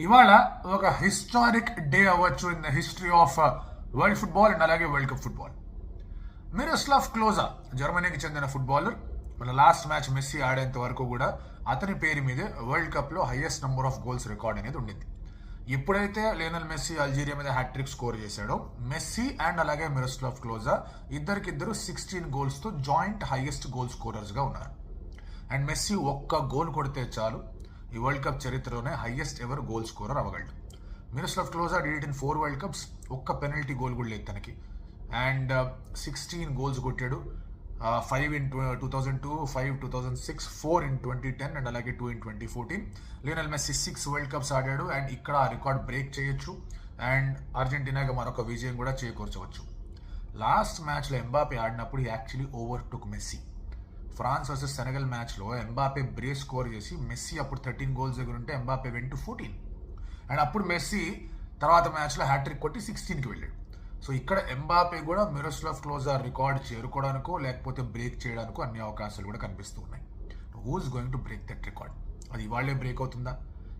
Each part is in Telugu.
ఇవాళ ఒక హిస్టారిక్ డే అవ్వచ్చు in the history of world football and అలాగే వరల్డ్ కప్ ఫుట్బాల్. మిరోస్లావ్ క్లోజా జర్మనీకి చెందిన ఫుట్బాలర్. మన లాస్ట్ మ్యాచ్ మెస్సీ ఆడేంత వరకు కూడా అతని పేరు మీదే వరల్డ్ కప్లో highest number of goals record అనేది ఉండింది. ఎప్పుడైతే లియోనెల్ మెస్సీ అల్జీరియా మీద హ్యాట్రిక్ స్కోర్ చేశాడో, మెస్సీ అండ్ అలాగే మిరోస్లావ్ క్లోజా ఇద్దరికిద్దరు 16 గోల్స్తో జాయింట్ హైయెస్ట్ గోల్ స్కోరర్స్గా ఉన్నారు. అండ్ మెస్సీ ఒక్క గోల్ కొడితే చాలు ఈ వరల్డ్ కప్ చరిత్రలోనే హైయెస్ట్ ఎవర్ గోల్ స్కోరర్ అవ్వగలడు. Miroslav Klose did in 4 world cups, ఒక్క పెనల్టీ గోల్ కూడా లేదు తనకి. అండ్ 16 గోల్స్ కొట్టాడు. 5 in 2002, 5 2006, 4 in 2010 అండ్ అలాగే 2 in 2014. Lionel Messi 6 world cups ఆడాడు అండ్ ఇక్కడ ఆ రికార్డ్ బ్రేక్ చేయొచ్చు అండ్ అర్జెంటీనాగా మరొక విజయం కూడా చేకూర్చవచ్చు. లాస్ట్ మ్యాచ్లో ఎంబాపే ఆడినప్పుడు actually over took messy. France versus Senegal మ్యాచ్లో ఎంబాపే బ్రేక్ స్కోర్ చేసి మెస్సీ అప్పుడు 13 గోల్స్ దగ్గర ఉంటే ఎంబాపే వెంట 14 అండ్ అప్పుడు మెస్సీ తర్వాత మ్యాచ్లో హ్యాట్రిక్ కొట్టి 16కి వెళ్ళాడు. సో ఇక్కడ ఎంబాపే కూడా మిరోస్లావ్ క్లోజా రికార్డ్ చేరుకోవడానికో లేకపోతే బ్రేక్ చేయడానికో అన్ని అవకాశాలు కూడా కనిపిస్తూ ఉన్నాయి. Who is going to break that record? అది ఇవాళే బ్రేక్ అవుతుందా?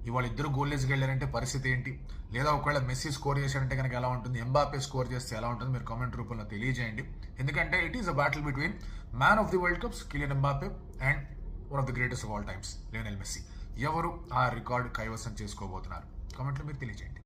ఇవాళ ఇద్దరు గోల్లేజ్కి వెళ్ళారంటే పరిస్థితి ఏంటి? లేదా ఒకవేళ మెస్సీ స్కోర్ చేశారంటే కనుక ఎలా ఉంటుంది, ఎంబాపే స్కోర్ చేస్తే ఎలా ఉంటుంది? మీరు కామెంట్ రూపంలో తెలియజేయండి. ఎందుకంటే it is a battle between man of the world cups Cillian Mbappé and one of the greatest of all times Lionel Messi. ఎవరు ఆ రికార్డ్ కైవసం చేసుకోబోతున్నారు? కామెంట్లో మీరు తెలియజేయండి.